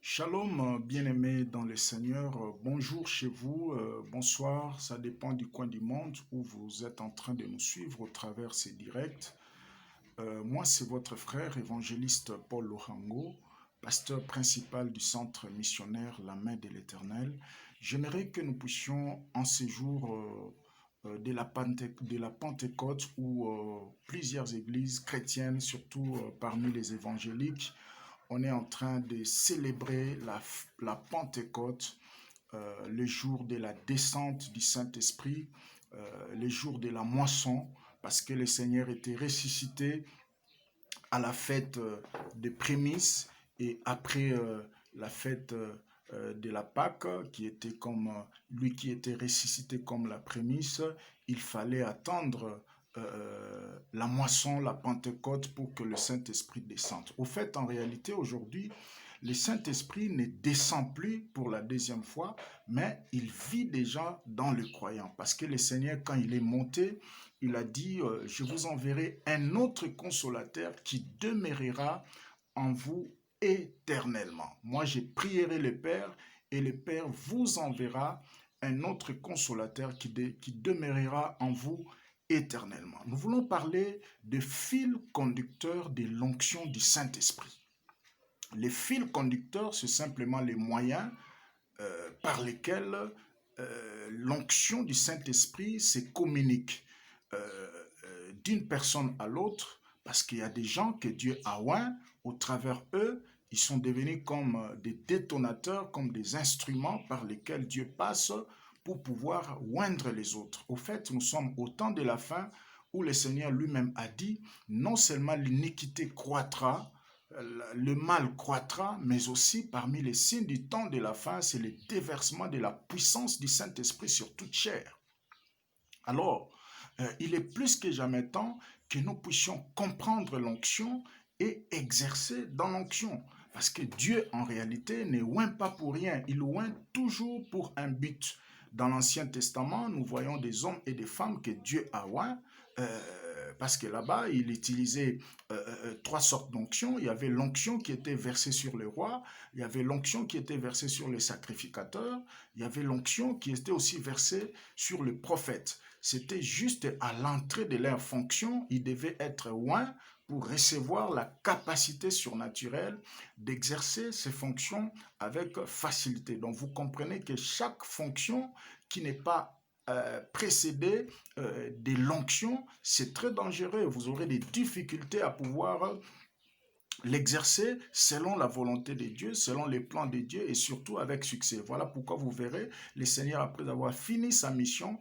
Shalom, bien-aimés dans le Seigneur. Bonjour chez vous, bonsoir, ça dépend du coin du monde où vous êtes en train de nous suivre au travers ces directs. Moi, c'est votre frère évangéliste Paul Lohango, pasteur principal du centre missionnaire La Main de l'Éternel. J'aimerais que nous puissions, en ces jours de la Pentecôte, où plusieurs églises chrétiennes, surtout parmi les évangéliques, on est en train de célébrer la Pentecôte, le jour de la descente du Saint-Esprit, le jour de la moisson, parce que le Seigneur était ressuscité à la fête des prémices et après la fête de la Pâque, qui était comme lui qui était ressuscité comme la prémisse, il fallait attendre la moisson, la Pentecôte pour que le Saint-Esprit descende. Au fait, en réalité, aujourd'hui, le Saint-Esprit ne descend plus pour la deuxième fois, mais il vit déjà dans le croyant. Parce que le Seigneur, quand il est monté, il a dit, je vous enverrai un autre consolateur qui demeurera en vous éternellement. Moi, je prierai le Père et le Père vous enverra un autre consolateur qui demeurera en vous éternellement. Nous voulons parler de fil conducteur de l'onction du Saint-Esprit. Les fils conducteurs, c'est simplement les moyens par lesquels l'onction du Saint-Esprit se communique d'une personne à l'autre, parce qu'il y a des gens que Dieu a oint, au travers eux, ils sont devenus comme des détonateurs, comme des instruments par lesquels Dieu passe pour pouvoir oindre les autres. Au fait, nous sommes au temps de la fin où le Seigneur lui-même a dit, non seulement l'iniquité croîtra, le mal croîtra, mais aussi parmi les signes du temps de la fin, c'est le déversement de la puissance du Saint-Esprit sur toute chair. Alors, il est plus que jamais temps que nous puissions comprendre l'onction et exercer dans l'onction. Parce que Dieu, en réalité, ne oint pas pour rien, il oint toujours pour un but. Dans l'Ancien Testament, nous voyons des hommes et des femmes que Dieu a oint, parce que là-bas, il utilisait trois sortes d'onction. Il y avait l'onction qui était versée sur le roi, il y avait l'onction qui était versée sur les sacrificateurs, il y avait l'onction qui était aussi versée sur le prophète. C'était juste à l'entrée de leur fonction, ils devaient être oints pour recevoir la capacité surnaturelle d'exercer ces fonctions avec facilité. Donc vous comprenez que chaque fonction qui n'est pas précédée de l'onction, c'est très dangereux. Vous aurez des difficultés à pouvoir l'exercer selon la volonté de Dieu, selon les plans de Dieu et surtout avec succès. Voilà pourquoi vous verrez, le Seigneur, après avoir fini sa mission,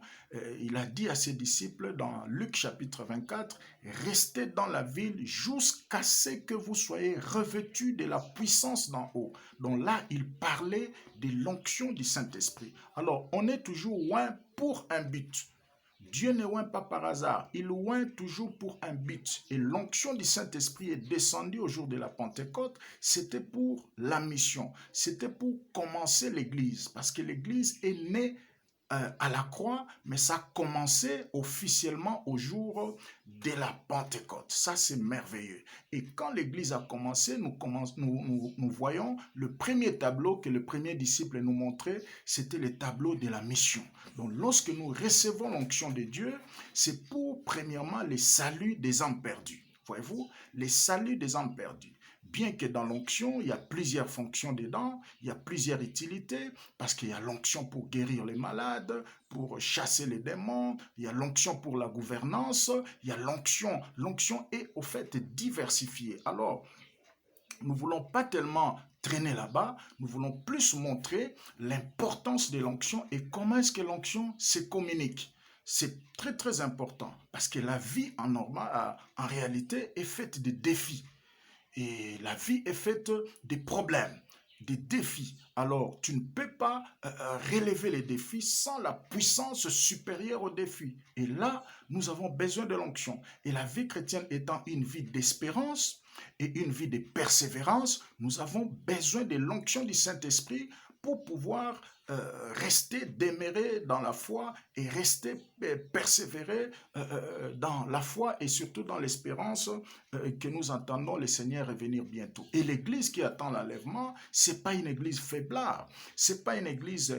il a dit à ses disciples dans Luc chapitre 24, « Restez dans la ville jusqu'à ce que vous soyez revêtus de la puissance d'en haut. » Donc là, il parlait de l'onction du Saint-Esprit. Alors, on est toujours loin pour un but. Dieu ne oint pas par hasard, il oint toujours pour un but. Et l'onction du Saint-Esprit est descendue au jour de la Pentecôte, c'était pour la mission, c'était pour commencer l'Église, parce que l'Église est née à la croix, mais ça a commencé officiellement au jour de la Pentecôte. Ça, c'est merveilleux. Et quand l'Église a commencé, nous voyons le premier tableau que le premier disciple nous montrait, c'était le tableau de la mission. Donc, lorsque nous recevons l'onction de Dieu, c'est pour, premièrement, le salut des âmes perdues. Voyez-vous, le salut des âmes perdues. Bien que dans l'onction, il y a plusieurs fonctions dedans, il y a plusieurs utilités, parce qu'il y a l'onction pour guérir les malades, pour chasser les démons, il y a l'onction pour la gouvernance, il y a l'onction. L'onction est au fait diversifiée. Alors, nous ne voulons pas tellement traîner là-bas, nous voulons plus montrer l'importance de l'onction et comment est-ce que l'onction se communique. C'est très très important, parce que la vie en réalité est faite de défis. Et la vie est faite des problèmes, des défis. Alors, tu ne peux pas relever les défis sans la puissance supérieure aux défis. Et là, nous avons besoin de l'onction. Et la vie chrétienne étant une vie d'espérance et une vie de persévérance, nous avons besoin de l'onction du Saint-Esprit pour pouvoir rester demeuré dans la foi et rester persévérer dans la foi et surtout dans l'espérance que nous entendons le Seigneur revenir bientôt. Et l'église qui attend l'enlèvement, c'est pas une église faiblard, c'est pas une église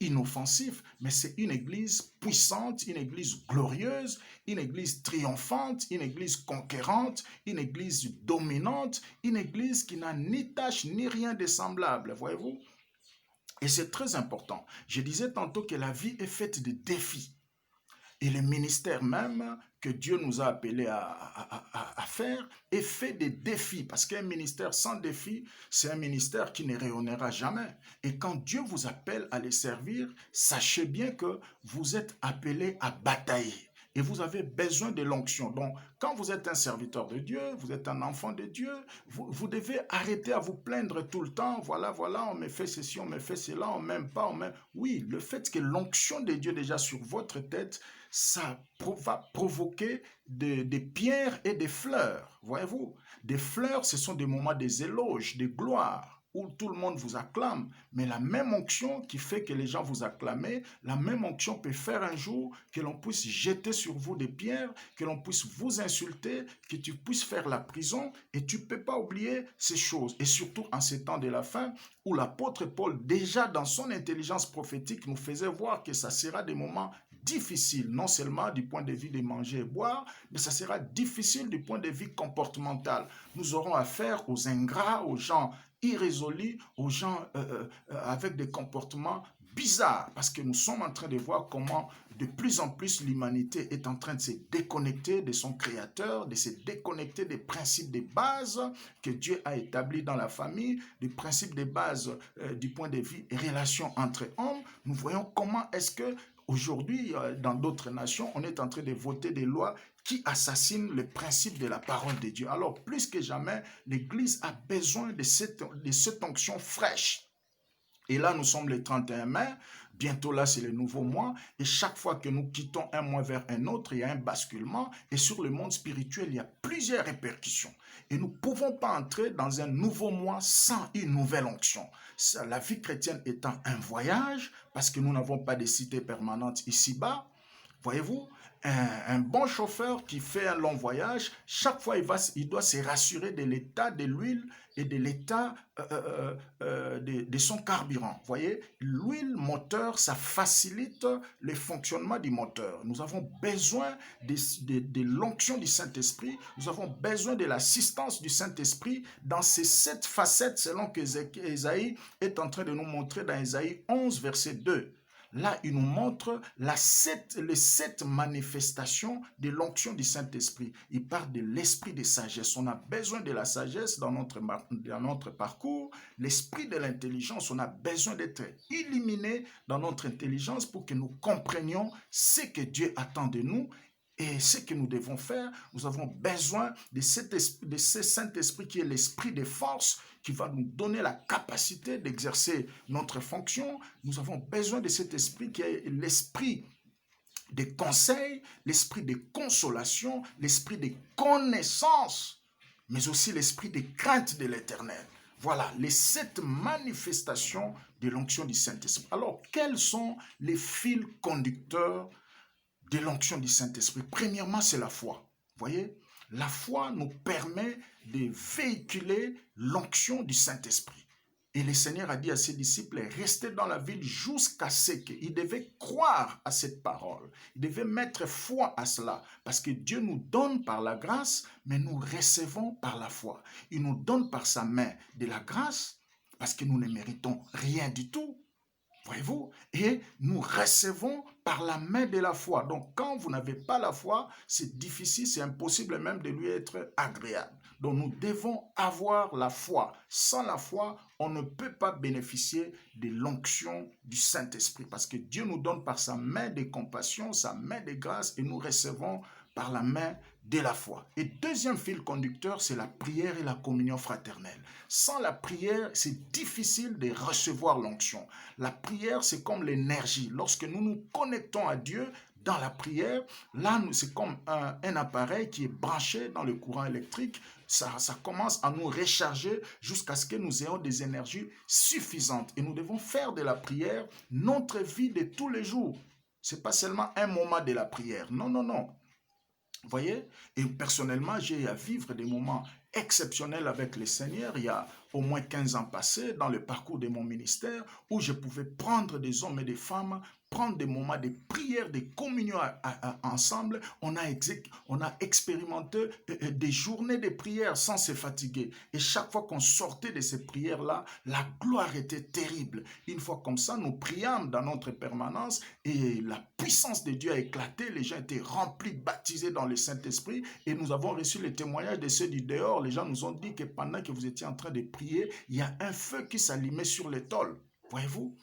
inoffensive, mais c'est une église puissante, une église glorieuse, une église triomphante, une église conquérante, une église dominante, une église qui n'a ni tâche ni rien de semblable, voyez-vous? Et c'est très important. Je disais tantôt que la vie est faite de défis. Et le ministère même que Dieu nous a appelés à faire est fait de défis. Parce qu'un ministère sans défi, c'est un ministère qui ne rayonnera jamais. Et quand Dieu vous appelle à les servir, sachez bien que vous êtes appelés à batailler. Et vous avez besoin de l'onction. Donc, quand vous êtes un serviteur de Dieu, vous êtes un enfant de Dieu, vous devez arrêter à vous plaindre tout le temps. Voilà, on me fait ceci, on me fait cela, on m'aime pas, on m'aime. Oui, le fait que l'onction de Dieu déjà sur votre tête, ça va provoquer des pierres et des fleurs. Voyez-vous, des fleurs, ce sont des moments des éloges, des gloires, où tout le monde vous acclame, mais la même onction qui fait que les gens vous acclament, la même onction peut faire un jour que l'on puisse jeter sur vous des pierres, que l'on puisse vous insulter, que tu puisses faire la prison, et tu ne peux pas oublier ces choses. Et surtout en ces temps de la fin, où l'apôtre Paul, déjà dans son intelligence prophétique, nous faisait voir que ça sera des moments difficiles, non seulement du point de vue de manger et boire, mais ça sera difficile du point de vue comportemental. Nous aurons affaire aux ingrats, aux gens irrésolus, aux gens avec des comportements bizarres, parce que nous sommes en train de voir comment de plus en plus l'humanité est en train de se déconnecter de son créateur, de se déconnecter des principes de base que Dieu a établis dans la famille, des principes de base du point de vue relations entre hommes. Nous voyons comment est-ce que aujourd'hui, dans d'autres nations, on est en train de voter des lois qui assassine le principe de la parole de Dieu. Alors, plus que jamais, l'Église a besoin de cette onction fraîche. Et là, nous sommes le 31 mai, bientôt là, c'est le nouveau mois, et chaque fois que nous quittons un mois vers un autre, il y a un basculement, et sur le monde spirituel, il y a plusieurs répercussions. Et nous ne pouvons pas entrer dans un nouveau mois sans une nouvelle onction. La vie chrétienne étant un voyage, parce que nous n'avons pas de cité permanente ici-bas, voyez-vous, un bon chauffeur qui fait un long voyage, chaque fois il doit se rassurer de l'état de l'huile et de l'état de son carburant. Voyez, l'huile moteur, ça facilite le fonctionnement du moteur. Nous avons besoin de l'onction du Saint-Esprit, nous avons besoin de l'assistance du Saint-Esprit dans ces 7 facettes selon que Ésaïe est en train de nous montrer dans Ésaïe 11, verset 2. Là, il nous montre les 7 manifestations de l'onction du Saint-Esprit. Il parle de l'esprit de sagesse. On a besoin de la sagesse dans notre parcours. L'esprit de l'intelligence, on a besoin d'être illuminé dans notre intelligence pour que nous comprenions ce que Dieu attend de nous. Et ce que nous devons faire, nous avons besoin de ce Saint-Esprit qui est l'esprit de force, qui va nous donner la capacité d'exercer notre fonction. Nous avons besoin de cet esprit qui est l'esprit de conseil, l'esprit de consolation, l'esprit de connaissance, mais aussi l'esprit de crainte de l'Éternel. Voilà les 7 manifestations de l'onction du Saint-Esprit. Alors, quels sont les fils conducteurs de l'onction du Saint-Esprit? Premièrement, c'est la foi. Voyez, la foi nous permet de véhiculer l'onction du Saint-Esprit. Et le Seigneur a dit à ses disciples, restez dans la ville jusqu'à ce qu'ils devaient croire à cette parole. Ils devaient mettre foi à cela. Parce que Dieu nous donne par la grâce, mais nous recevons par la foi. Il nous donne par sa main de la grâce, parce que nous ne méritons rien du tout. Voyez-vous? Et nous recevons par la main de la foi. Donc, quand vous n'avez pas la foi, c'est difficile, c'est impossible même de lui être agréable. Donc, nous devons avoir la foi. Sans la foi, on ne peut pas bénéficier de l'onction du Saint-Esprit. Parce que Dieu nous donne par sa main de compassion, sa main de grâce, et nous recevons par la main de la foi. Et deuxième fil conducteur, c'est la prière et la communion fraternelle. Sans la prière, c'est difficile de recevoir l'onction. La prière, c'est comme l'énergie. Lorsque nous nous connectons à Dieu dans la prière, là, c'est comme un appareil qui est branché dans le courant électrique. ça commence à nous recharger jusqu'à ce que nous ayons des énergies suffisantes. Et nous devons faire de la prière notre vie de tous les jours. Ce n'est pas seulement un moment de la prière. Non, non, non. Vous voyez? Et personnellement, j'ai à vivre des moments exceptionnels avec le Seigneur. Il y a au moins 15 ans passés dans le parcours de mon ministère où je pouvais prendre des hommes et des femmes, prendre des moments de prière, de communion ensemble. On a expérimenté des journées de prière sans se fatiguer. Et chaque fois qu'on sortait de ces prières-là, la gloire était terrible. Une fois comme ça, nous priâmes dans notre permanence et la puissance de Dieu a éclaté. Les gens étaient remplis, baptisés dans le Saint-Esprit et nous avons reçu le témoignage de ceux du dehors. Les gens nous ont dit que pendant que vous étiez en train de prier, il y a un feu qui s'allumait sur l'étole. Voyez-vous?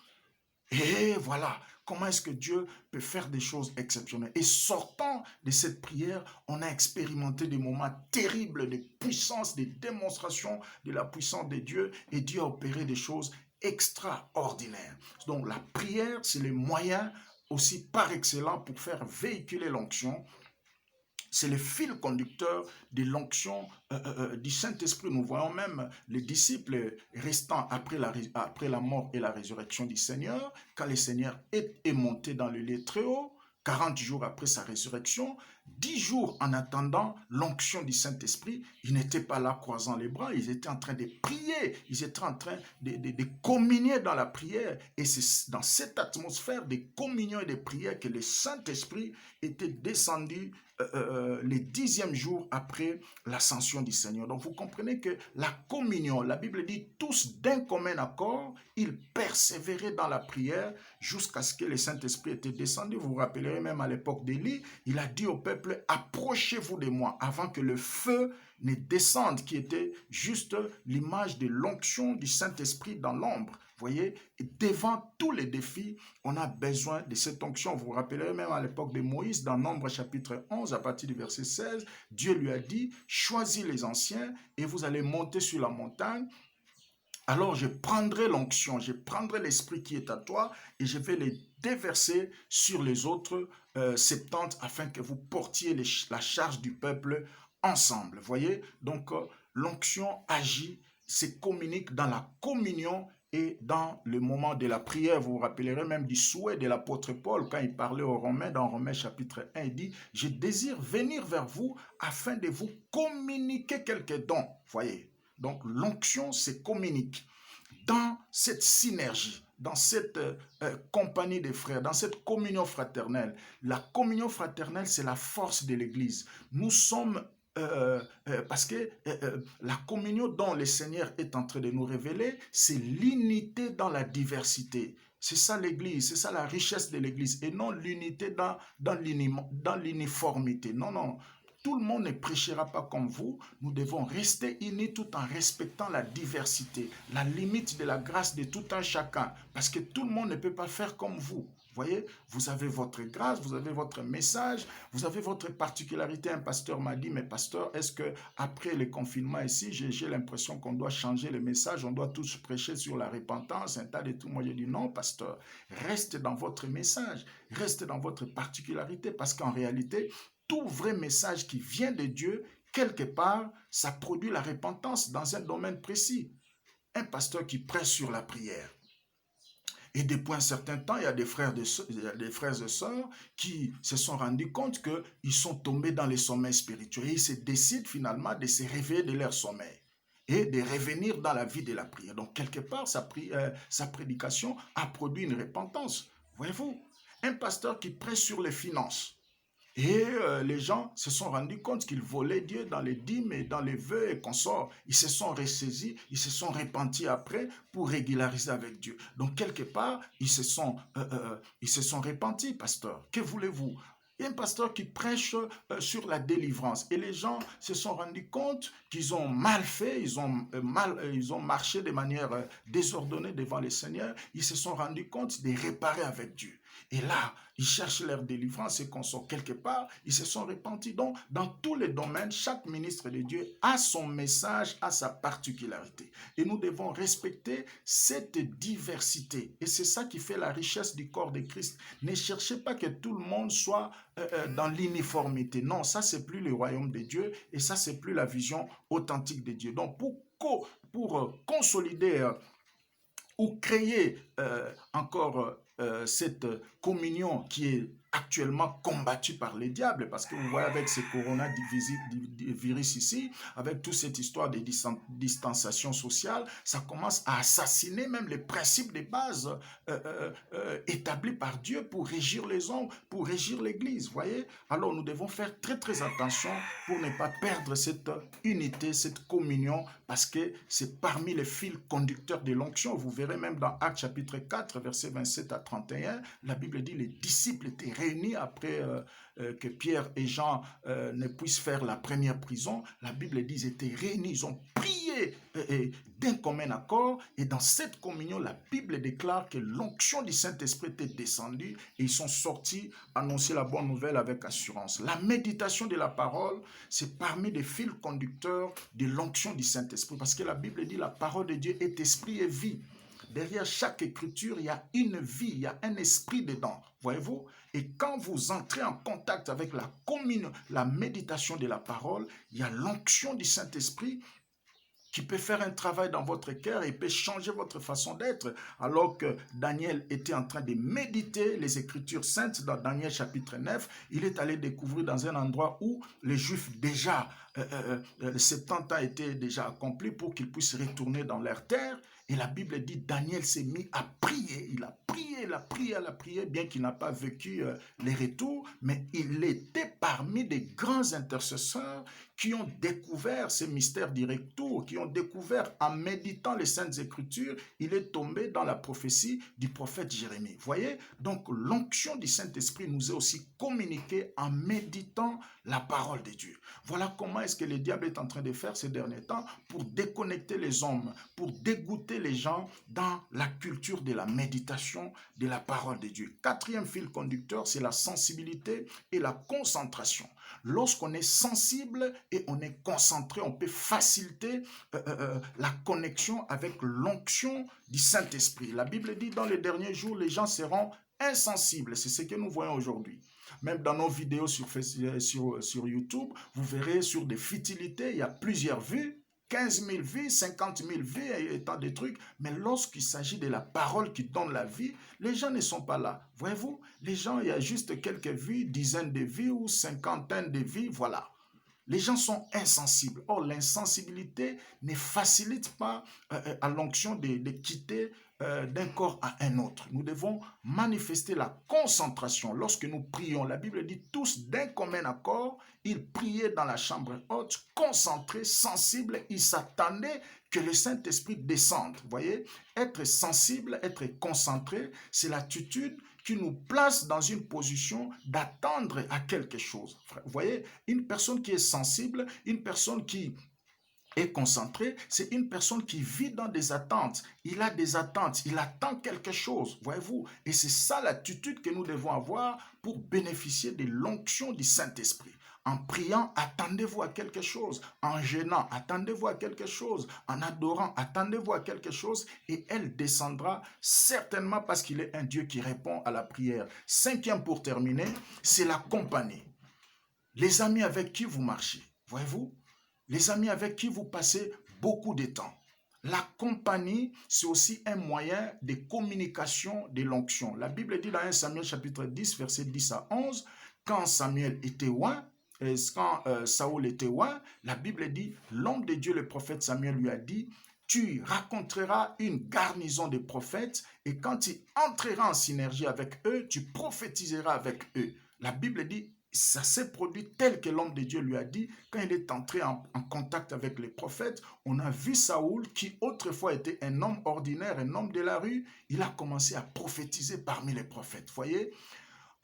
Et voilà, comment est-ce que Dieu peut faire des choses exceptionnelles. Et sortant de cette prière, on a expérimenté des moments terribles de puissance, des démonstrations de la puissance de Dieu. Et Dieu a opéré des choses extraordinaires. Donc la prière, c'est le moyen aussi par excellence pour faire véhiculer l'onction. C'est le fil conducteur de l'onction du Saint-Esprit. Nous voyons même les disciples restant après la mort et la résurrection du Seigneur, quand le Seigneur est monté dans le lieu très haut, 40 jours après sa résurrection, 10 jours en attendant l'onction du Saint-Esprit, ils n'étaient pas là croisant les bras, ils étaient en train de prier, ils étaient en train de communier dans la prière. Et c'est dans cette atmosphère de communion et de prière que le Saint-Esprit était descendu le 10e jour après l'ascension du Seigneur. Donc vous comprenez que la communion, la Bible dit tous d'un commun accord, ils persévéraient dans la prière jusqu'à ce que le Saint-Esprit était descendu. Vous vous rappellerez même à l'époque d'Élie, il a dit au peuple, approchez-vous de moi avant que le feu ne descende, qui était juste l'image de l'onction du Saint-Esprit dans l'ombre. Voyez, et devant tous les défis, on a besoin de cette onction. Vous vous rappellerez même à l'époque de Moïse, dans Nombre chapitre 11, à partir du verset 16, Dieu lui a dit, choisis les anciens et vous allez monter sur la montagne. Alors je prendrai l'onction, je prendrai l'esprit qui est à toi et je vais les déverser sur les autres 70 afin que vous portiez la charge du peuple ensemble. Voyez, donc l'onction agit, se communique dans la communion et dans le moment de la prière. Vous vous rappellerez même du souhait de l'apôtre Paul quand il parlait aux Romains, dans Romains chapitre 1, il dit « Je désire venir vers vous afin de vous communiquer quelques dons. » Voyez, donc l'onction se communique dans cette synergie, dans cette compagnie des frères, dans cette communion fraternelle. La communion fraternelle, c'est la force de l'Église. Nous sommes parce que la communion dont le Seigneur est en train de nous révéler, c'est l'unité dans la diversité. C'est ça l'Église, c'est ça la richesse de l'Église, et non l'unité dans l'uniformité. Non, non. Tout le monde ne prêchera pas comme vous. Nous devons rester unis tout en respectant la diversité, la limite de la grâce de tout un chacun. Parce que tout le monde ne peut pas faire comme vous. Vous voyez, vous avez votre grâce, vous avez votre message, vous avez votre particularité. Un pasteur m'a dit, mais pasteur, est-ce que après le confinement ici, j'ai l'impression qu'on doit changer le message, on doit tous prêcher sur la repentance, un tas de tout. Moi, j'ai dit non, pasteur, reste dans votre message, reste dans votre particularité, parce qu'en réalité, tout vrai message qui vient de Dieu, quelque part, ça produit la repentance dans un domaine précis. Un pasteur qui prêche sur la prière. Et depuis un certain temps, il y a des frères et sœurs qui se sont rendus compte qu'ils sont tombés dans les sommeils spirituels. Et ils se décident finalement de se réveiller de leur sommeil et de revenir dans la vie de la prière. Donc, quelque part, sa prédication a produit une repentance. Voyez-vous, un pasteur qui prêche sur les finances. Et les gens se sont rendus compte qu'ils volaient Dieu dans les dîmes et dans les vœux et consorts. Ils se sont ressaisis, ils se sont repentis après pour régulariser avec Dieu. Donc, quelque part, ils se sont repentis, pasteur. Que voulez-vous? Il y a un pasteur qui prêche sur la délivrance. Et les gens se sont rendus compte qu'ils ont mal fait, ils ont marché de manière désordonnée devant le Seigneur. Ils se sont rendus compte de réparer avec Dieu. Et là, ils cherchent leur délivrance et qu'on sort quelque part, ils se sont repentis. Donc, dans tous les domaines, chaque ministre de Dieu a son message, a sa particularité. Et nous devons respecter cette diversité. Et c'est ça qui fait la richesse du corps de Christ. Ne cherchez pas que tout le monde soit dans l'uniformité. Non, ça, c'est plus le royaume de Dieu et ça, c'est plus la vision authentique de Dieu. Donc, pour consolider ou créer encore cette communion qui est actuellement combattue par les diables, parce que vous voyez avec ce coronavirus ici, avec toute cette histoire de distanciation sociale, ça commence à assassiner même les principes de base établis par Dieu pour régir les hommes, pour régir l'Église, voyez. Alors nous devons faire très très attention pour ne pas perdre cette unité, cette communion, parce que c'est parmi les fils conducteurs de l'onction. Vous verrez même dans Actes chapitre 4, versets 27 à 31, la Bible dit les disciples étaient réunis après que Pierre et Jean ne puissent faire la première prison. La Bible dit ils étaient réunis, ils ont prié d'un commun accord, et dans cette communion, la Bible déclare que l'onction du Saint-Esprit était descendue et ils sont sortis annoncer la bonne nouvelle avec assurance. La méditation de la parole, c'est parmi les fils conducteurs de l'onction du Saint-Esprit, parce que la Bible dit la parole de Dieu est esprit et vie. Derrière chaque écriture, il y a une vie, il y a un esprit dedans, voyez-vous? Et quand vous entrez en contact avec la méditation de la parole, il y a l'onction du Saint-Esprit qui peut faire un travail dans votre cœur et peut changer votre façon d'être. Alors que Daniel était en train de méditer les Écritures saintes dans Daniel chapitre 9, il est allé découvrir dans un endroit où les Juifs déjà, 70 ans étaient déjà accomplis pour qu'ils puissent retourner dans leur terre. Et la Bible dit, Daniel s'est mis à prier. Il a prié, il a prié, il a prié, bien qu'il n'a pas vécu les retours, mais il était parmi des grands intercesseurs qui ont découvert ces mystères du retour, qui ont découvert en méditant les Saintes Écritures, il est tombé dans la prophétie du prophète Jérémie. Voyez, donc l'onction du Saint-Esprit nous est aussi communiquée en méditant la parole de Dieu. Voilà comment est-ce que le diable est en train de faire ces derniers temps pour déconnecter les hommes, pour dégoûter les gens dans la culture de la méditation de la parole de Dieu. Quatrième fil conducteur, c'est la sensibilité et la concentration. Lorsqu'on est sensible et on est concentré, on peut faciliter la connexion avec l'onction du Saint-Esprit. La Bible dit dans les derniers jours, les gens seront insensibles. C'est ce que nous voyons aujourd'hui. Même dans nos vidéos sur YouTube, vous verrez sur des futilités, il y a plusieurs vues. 15 000 vies, 50 000 vies et tant de trucs. Mais lorsqu'il s'agit de la parole qui donne la vie, les gens ne sont pas là. Voyez-vous, les gens, il y a juste quelques vies, dizaines de vies ou cinquantaine de vies, voilà. Les gens sont insensibles. Or, l'insensibilité ne facilite pas à l'onction de quitter d'un corps à un autre. Nous devons manifester la concentration. Lorsque nous prions, la Bible dit tous d'un commun accord, ils priaient dans la chambre haute, concentrés, sensibles, ils s'attendaient que le Saint-Esprit descende. Vous voyez, être sensible, être concentré, c'est l'attitude qui nous place dans une position d'attendre à quelque chose. Vous voyez, une personne qui est sensible, une personne qui est concentrée, c'est une personne qui vit dans des attentes. Il a des attentes, il attend quelque chose, voyez-vous. Et c'est ça l'attitude que nous devons avoir pour bénéficier de l'onction du Saint-Esprit. En priant, attendez-vous à quelque chose. En gênant, attendez-vous à quelque chose. En adorant, attendez-vous à quelque chose. Et elle descendra certainement parce qu'il est un Dieu qui répond à la prière. Cinquième pour terminer, c'est la compagnie. Les amis avec qui vous marchez, voyez-vous? Les amis avec qui vous passez beaucoup de temps. La compagnie, c'est aussi un moyen de communication de l'onction. La Bible dit dans 1 Samuel chapitre 10, verset 10 à 11, quand Samuel était oint, quand Saoul était oint, la Bible dit, l'homme de Dieu, le prophète Samuel lui a dit, tu rencontreras une garnison de prophètes et quand tu entreras en synergie avec eux, tu prophétiseras avec eux. La Bible dit, ça s'est produit tel que l'homme de Dieu lui a dit. Quand il est entré en contact avec les prophètes, on a vu Saoul, qui autrefois était un homme ordinaire, un homme de la rue, il a commencé à prophétiser parmi les prophètes. Voyez?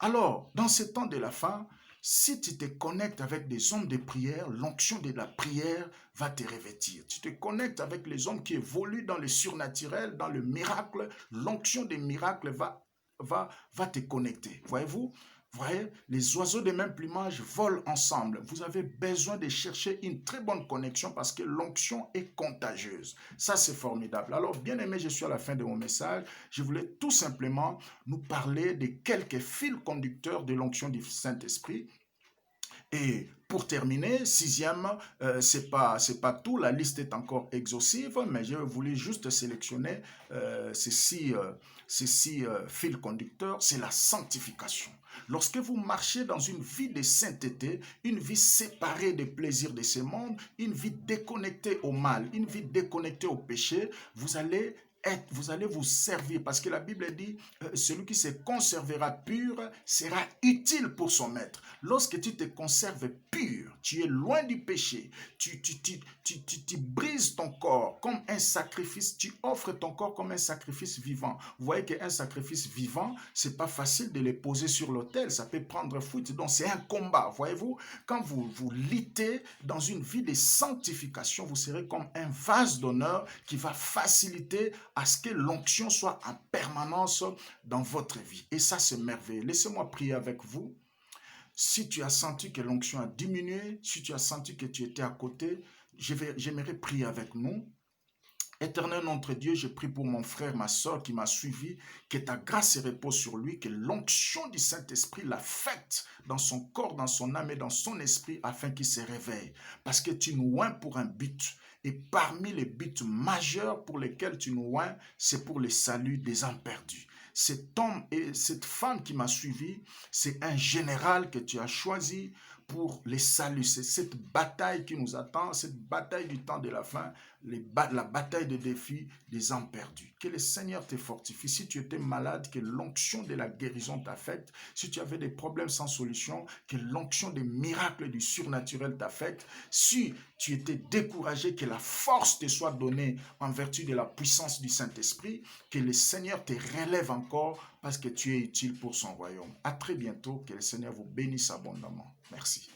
Alors, dans ce temps de la fin, si tu te connectes avec des hommes de prière, l'onction de la prière va te revêtir. Tu te connectes avec les hommes qui évoluent dans le surnaturel, dans le miracle, l'onction des miracles va va te connecter. Voyez-vous? Voyez, les oiseaux de même plumage volent ensemble. Vous avez besoin de chercher une très bonne connexion parce que l'onction est contagieuse. Ça, c'est formidable. Alors, bien aimé, je suis à la fin de mon message. Je voulais tout simplement nous parler de quelques fils conducteurs de l'onction du Saint-Esprit. Et pour terminer, sixième, c'est pas tout, la liste est encore exhaustive, mais je voulais juste sélectionner ces six fils conducteurs, c'est la sanctification. Lorsque vous marchez dans une vie de sainteté, une vie séparée des plaisirs de ce monde, une vie déconnectée au mal, une vie déconnectée au péché, vous allez vous servir parce que la Bible dit celui qui se conservera pur sera utile pour son maître. Lorsque tu te conserves pur, tu es loin du péché, tu brises ton corps comme un sacrifice, tu offres ton corps comme un sacrifice vivant. Vous voyez qu'un sacrifice vivant, c'est pas facile de le poser sur l'autel, ça peut prendre fuite, donc c'est un combat. Voyez-vous, quand vous vous luttez dans une vie de sanctification, vous serez comme un vase d'honneur qui va faciliter à ce que l'onction soit en permanence dans votre vie. Et ça, c'est merveilleux. Laissez-moi prier avec vous. Si tu as senti que l'onction a diminué, si tu as senti que tu étais à côté, j'aimerais prier avec nous. Éternel notre Dieu, je prie pour mon frère, ma soeur qui m'a suivi, que ta grâce repose sur lui, que l'onction du Saint-Esprit l'affecte dans son corps, dans son âme et dans son esprit afin qu'il se réveille. Parce que tu nous oins pour un but. Et parmi les buts majeurs pour lesquels tu nous oins, c'est pour le salut des âmes perdues. Cet homme et cette femme qui m'a suivi, c'est un général que tu as choisi pour les saluts. C'est cette bataille qui nous attend, cette bataille du temps de la fin, la bataille des défis des âmes perdues. Que le Seigneur te fortifie. Si tu étais malade, que l'onction de la guérison t'affecte. Si tu avais des problèmes sans solution, que l'onction des miracles du surnaturel t'affecte. Si tu étais découragé, que la force te soit donnée en vertu de la puissance du Saint-Esprit. Que le Seigneur te relève encore parce que tu es utile pour son royaume. À très bientôt. Que le Seigneur vous bénisse abondamment. Merci.